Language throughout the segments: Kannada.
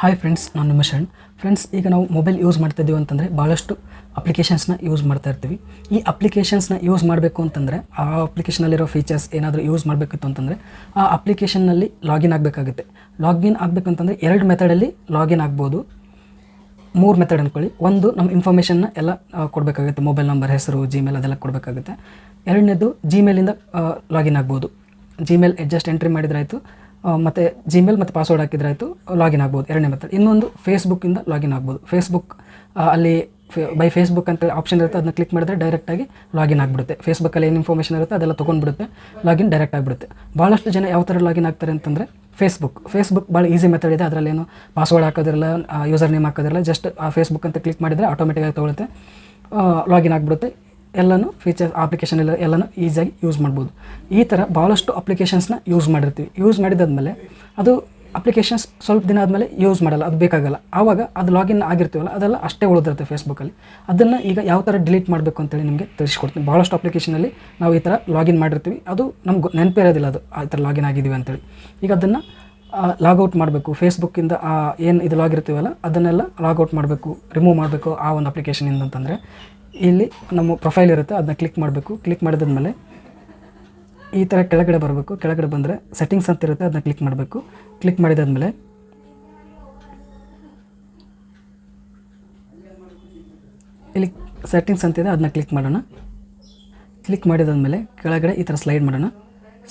ಹಾಯ್ ಫ್ರೆಂಡ್ಸ್, ನಾನು ನಿಮ್ಮ ಶರಣ್. ಫ್ರೆಂಡ್ಸ್, ಈಗ ನಾವು ಮೊಬೈಲ್ ಯೂಸ್ ಮಾಡ್ತಾ ಇದ್ದೀವಿ ಅಂತಂದರೆ ಭಾಳಷ್ಟು ಅಪ್ಲಿಕೇಶನ್ಸ್ನ ಯೂಸ್ ಮಾಡ್ತಾ ಇರ್ತೀವಿ. ಈ ಅಪ್ಲಿಕೇಶನ್ಸ್ನ ಯೂಸ್ ಮಾಡಬೇಕು ಅಂತಂದರೆ ಆ ಅಪ್ಲಿಕೇಶನಲ್ಲಿರೋ ಫೀಚರ್ಸ್ ಏನಾದರೂ ಯೂಸ್ ಮಾಡಬೇಕಿತ್ತು ಅಂತಂದರೆ ಆ ಅಪ್ಲಿಕೇಶನ್ನಲ್ಲಿ ಲಾಗಿನ್ ಆಗಬೇಕಾಗುತ್ತೆ. ಲಾಗಿನ್ ಆಗಬೇಕಂತಂದರೆ 2 ಮೆಥಡಲ್ಲಿ ಲಾಗಿನ್ ಆಗ್ಬೋದು. 3 ಮೆಥಡ್ ಅಂದ್ಕೊಳ್ಳಿ. ಒಂದು, ನಮ್ಮ ಇನ್ಫಾರ್ಮೇಷನ್ನ ಎಲ್ಲ ಕೊಡಬೇಕಾಗುತ್ತೆ, ಮೊಬೈಲ್ ನಂಬರ್, ಹೆಸರು, ಜಿಮೇಲ್ ಅದೆಲ್ಲ ಕೊಡಬೇಕಾಗುತ್ತೆ. ಎರಡನೇದು, ಜಿಮೇಲಿಂದ ಲಾಗಿನ್ ಆಗ್ಬೋದು. ಜಿಮೇಲ್ ಜಸ್ಟ್ ಎಂಟ್ರಿ ಮಾಡಿದ್ರಾಯಿತು, ಮತ್ತು ಜಿಮೇಲ್ ಮತ್ತು ಪಾಸ್ವರ್ಡ್ ಹಾಕಿದ್ರಾಯಿತು, ಲಾಗಿನ್ ಆಗ್ಬೋದು. ಎರಡನೇ ಮೆಥಡ್. ಇನ್ನೊಂದು, ಫೇಸ್ಬುಕ್ಕಿಂದ ಲಾಗಿನ್ ಆಗ್ಬೋದು. ಫೇಸ್ಬುಕ್ ಅಲ್ಲಿ ಬೈ ಫೇಸ್ಬುಕ್ ಅಂತ ಆಪ್ಷನ್ ಇರುತ್ತೆ, ಅದನ್ನ ಕ್ಲಿಕ್ ಮಾಡಿದ್ರೆ ಡೈರೆಕ್ಟಾಗಿ ಲಾಗಿನ್ ಆಗಿಬಿಡುತ್ತೆ. ಫೇಸ್ಬುಕ್ಕಲ್ಲಿ ಏನು ಇನ್ಫಾರ್ಮೇಷನ್ ಇರುತ್ತೆ ಅದೆಲ್ಲ ತೊಗೊಂಡ್ಬಿಡುತ್ತೆ, ಲಾಗಿನ್ ಡೈರೆಕ್ಟ್ ಆಗಿಬಿಡುತ್ತೆ. ಭಾಳಷ್ಟು ಜನ ಯಾವ ಥರ ಲಾಗಿನ್ ಆಗ್ತಾರೆ ಅಂತಂದರೆ ಫೇಸ್ಬುಕ್ ಭಾಳ ಈಸಿ ಮೆಥಡ್ ಇದೆ. ಅದರಲ್ಲೇನು ಪಾಸ್ವರ್ಡ್ ಹಾಕೋದಿರಲ್ಲ, ಯೂಸರ್ ನೇಮ್ ಹಾಕೋದಿರಲ್ಲ, ಜಸ್ಟ್ ಆ ಫೇಸ್ಬುಕ್ ಅಂತ ಕ್ಲಿಕ್ ಮಾಡಿದರೆ ಆಟೋಮೆಟಿಕ್ಕಾಗಿ ತೊಗೊಳುತ್ತೆ, ಲಾಗಿನ್ ಆಗಿಬಿಡುತ್ತೆ. ಎಲ್ಲನೂ ಫೀಚರ್ಸ್ ಅಪ್ಲಿಕೇಶನ್ ಎಲ್ಲನೂ ಈಸಿಯಾಗಿ ಯೂಸ್ ಮಾಡ್ಬೋದು. ಈ ಥರ ಭಾಳಷ್ಟು ಅಪ್ಲಿಕೇಶನ್ಸ್ನ ಯೂಸ್ ಮಾಡಿರ್ತೀವಿ. ಯೂಸ್ ಮಾಡಿದಾದ್ಮೇಲೆ ಅದು ಅಪ್ಲಿಕೇಶನ್ಸ್ ಸ್ವಲ್ಪ ದಿನ ಆದಮೇಲೆ ಯೂಸ್ ಮಾಡಲ್ಲ, ಅದು ಬೇಕಾಗಲ್ಲ. ಆವಾಗ ಅದು ಲಾಗಿನ್ ಆಗಿರ್ತೀವಲ್ಲ ಅದೆಲ್ಲ ಅಷ್ಟೇ ಉಳಿದಿರುತ್ತೆ ಫೇಸ್ಬುಕ್ಕಲ್ಲಿ. ಅದನ್ನು ಈಗ ಯಾವ ಥರ ಡಿಲೀಟ್ ಮಾಡಬೇಕು ಅಂತೇಳಿ ನಿಮಗೆ ತಿಳಿಸ್ಕೊಡ್ತೀನಿ. ಭಾಳಷ್ಟು ಅಪ್ಲಿಕೇಶನಲ್ಲಿ ನಾವು ಈ ಥರ ಲಾಗಿನ್ ಮಾಡಿರ್ತೀವಿ, ಅದು ನಮ್ಗೆ ನೆನಪಿರೋದಿಲ್ಲ ಅದು ಆ ಥರ ಲಾಗಿನ್ ಆಗಿದ್ದೀವಿ ಅಂತೇಳಿ. ಈಗ ಅದನ್ನು ಲಾಗೌಟ್ ಮಾಡಬೇಕು. ಫೇಸ್ಬುಕ್ಕಿಂದ ಏನು ಇದು ಲಾಗಿರ್ತೀವಲ್ಲ ಅದನ್ನೆಲ್ಲ ಲಾಗೌಟ್ ಮಾಡಬೇಕು, ರಿಮೂವ್ ಮಾಡಬೇಕು ಆ ಒಂದು ಅಪ್ಲಿಕೇಶನಿಂದ ಅಂತಂದರೆ ಇಲ್ಲಿ ನಮ್ಮ ಪ್ರೊಫೈಲ್ ಇರುತ್ತೆ, ಅದನ್ನ ಕ್ಲಿಕ್ ಮಾಡಬೇಕು. ಕ್ಲಿಕ್ ಮಾಡಿದ್ಮೇಲೆ ಈ ಥರ ಕೆಳಗಡೆ ಬರಬೇಕು. ಕೆಳಗಡೆ ಬಂದರೆ ಸೆಟ್ಟಿಂಗ್ಸ್ ಅಂತ ಇರುತ್ತೆ, ಅದನ್ನ ಕ್ಲಿಕ್ ಮಾಡಬೇಕು. ಕ್ಲಿಕ್ ಮಾಡಿದಾದ್ಮೇಲೆ ಇಲ್ಲಿ ಸೆಟ್ಟಿಂಗ್ಸ್ ಅಂತಿದೆ, ಅದನ್ನ ಕ್ಲಿಕ್ ಮಾಡೋಣ. ಕ್ಲಿಕ್ ಮಾಡಿದಾದ್ಮೇಲೆ ಕೆಳಗಡೆ ಈ ಥರ ಸ್ಲೈಡ್ ಮಾಡೋಣ.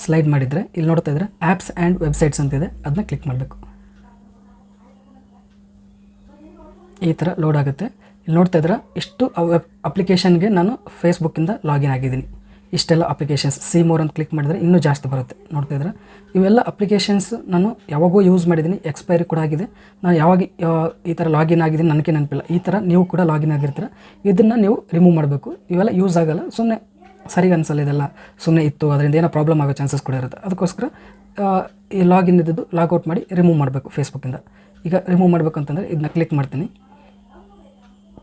ಸ್ಲೈಡ್ ಮಾಡಿದರೆ ಇಲ್ಲಿ ನೋಡ್ತಾ ಇದ್ರೆ ಆ್ಯಪ್ಸ್ ಆ್ಯಂಡ್ ವೆಬ್ಸೈಟ್ಸ್ ಅಂತಿದೆ, ಅದನ್ನ ಕ್ಲಿಕ್ ಮಾಡಬೇಕು. ಈ ಥರ ಲೋಡ್ ಆಗುತ್ತೆ. ಇಲ್ಲಿ ನೋಡ್ತಾ ಇದ್ರೆ ಇಷ್ಟು ಅಪ್ಲಿಕೇಶನ್ಗೆ ನಾನು ಫೇಸ್ಬುಕ್ಕಿಂದ ಲಾಗಿನ್ ಆಗಿದ್ದೀನಿ. ಇಷ್ಟೆಲ್ಲ ಅಪ್ಲಿಕೇಶನ್ಸ್ ಮೋರ್ ಅಂತ ಕ್ಲಿಕ್ ಮಾಡಿದರೆ ಇನ್ನೂ ಜಾಸ್ತಿ ಬರುತ್ತೆ. ನೋಡ್ತಾ ಇದ್ರೆ ಇವೆಲ್ಲ ಅಪ್ಲಿಕೇಶನ್ಸ್ ನಾನು ಯಾವಾಗೋ ಯೂಸ್ ಮಾಡಿದ್ದೀನಿ, ಎಕ್ಸ್ಪೈರಿ ಕೂಡ ಆಗಿದೆ. ನಾನು ಯಾವಾಗ ಈ ಥರ ಲಾಗಿನ್ ಆಗಿದ್ದೀನಿ ನನಗೆ ನೆನಪಿಲ್ಲ. ಈ ಥರ ನೀವು ಕೂಡ ಲಾಗಿನ್ ಆಗಿರ್ತೀರ, ಇದನ್ನು ನೀವು ರಿಮೂವ್ ಮಾಡಬೇಕು. ಇವೆಲ್ಲ ಯೂಸ್ ಆಗಲ್ಲ, ಸುಮ್ಮನೆ ಸರಿಗೆ ಅನಿಸಲ್ಲ, ಇದೆಲ್ಲ ಸುಮ್ಮನೆ ಇತ್ತು, ಅದರಿಂದ ಏನೋ ಪ್ರಾಬ್ಲಮ್ ಆಗೋ ಚಾನ್ಸಸ್ ಕೂಡ ಇರುತ್ತೆ. ಅದಕ್ಕೋಸ್ಕರ ಈ ಲಾಗಿನ್ ಇದ್ದದ್ದು ಲಾಗೌಟ್ ಮಾಡಿ ರಿಮೂವ್ ಮಾಡಬೇಕು ಫೇಸ್ಬುಕ್ಕಿಂದ. ಈಗ ರಿಮೂವ್ ಮಾಡಬೇಕಂತಂದರೆ ಇದನ್ನ ಕ್ಲಿಕ್ ಮಾಡ್ತೀನಿ.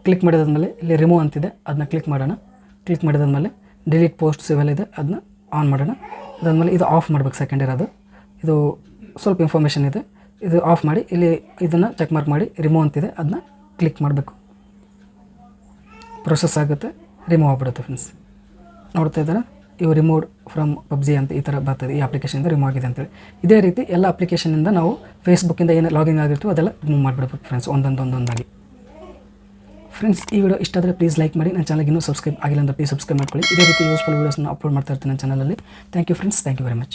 ಕ್ಲಿಕ್ ಮಾಡಿದಾದ್ಮೇಲೆ ಇಲ್ಲಿ ರಿಮೂವ್ ಅಂತಿದೆ, ಅದನ್ನ ಕ್ಲಿಕ್ ಮಾಡೋಣ. ಕ್ಲಿಕ್ ಮಾಡಿದಾದ್ಮೇಲೆ ಡಿಲೀಟ್ ಪೋಸ್ಟ್ಸ್ ಇವೆಲ್ಲ ಇದೆ, ಅದನ್ನ ಆನ್ ಮಾಡೋಣ. ಅದಾದಮೇಲೆ ಇದು ಆಫ್ ಮಾಡಬೇಕು. ಸೆಕೆಂಡ್ ಇರೋದು ಇದು ಸ್ವಲ್ಪ ಇನ್ಫಾರ್ಮೇಷನ್ ಇದೆ, ಇದು ಆಫ್ ಮಾಡಿ ಇಲ್ಲಿ ಇದನ್ನು ಚೆಕ್ ಮಾರ್ಕ್ ಮಾಡಿ ರಿಮೂವ್ ಅಂತಿದೆ, ಅದನ್ನ ಕ್ಲಿಕ್ ಮಾಡಬೇಕು. ಪ್ರೊಸೆಸ್ ಆಗುತ್ತೆ, ರಿಮೂವ್ ಆಗಿಬಿಡುತ್ತೆ. ಫ್ರೆಂಡ್ಸ್, ನೋಡ್ತಾ ಇದ್ದಾರೆ ಇವು ರಿಮೂವ್ಡ್ ಫ್ರಮ್ ಪಬ್ಜಿ ಅಂತ ಈ ಥರ ಬರ್ತದೆ. ಈ ಅಪ್ಲಿಕೇಶನಿಂದ ರಿಮೂವ್ ಆಗಿದೆ ಅಂತೇಳಿ. ಇದೇ ರೀತಿ ಎಲ್ಲ ಅಪ್ಲಿಕೇಶನಿಂದ ನಾವು ಫೇಸ್ಬುಕ್ಕಿಂದ ಏನು ಲಾಗಿನ್ ಆಗಿರ್ತೀವೋ ಅದೆಲ್ಲ ರಿಮೂವ್ ಮಾಡಿಬಿಡ್ಬೇಕು ಫ್ರೆಂಡ್ಸ್, ಒಂದೊಂದಾಗಿ. ಫ್ರೆಂಡ್ಸ್, ಈ ವಿಡಿಯೋ ಇಷ್ಟ ಆದರೆ ಪ್ಲೀಸ್ ಲೈಕ್ ಮಾಡಿ. ನನ್ನ ಚಾನಲ್ಗೆ ಇನ್ನೂ ಸಬ್ಸ್ಕ್ರೈಬ್ ಆಗಿಲ್ಲ ಅಂದರೆ ಪ್ಲೀಸ್ ಸಬ್ಸ್ಕ್ರೈಬ್ ಮಾಡ್ಕೊಳ್ಳಿ. ಇದೇ ರೀತಿ ಯೂಸ್ಫುಲ್ ವೀಡಿಯೋಸ್ನ ಅಪ್ಲೋಡ್ ಮಾಡ್ತಾ ಇರ್ತೀನಿ ನನ್ನ ಚಾನಲಲ್ಲಿ. Thank you friends, thank you very much.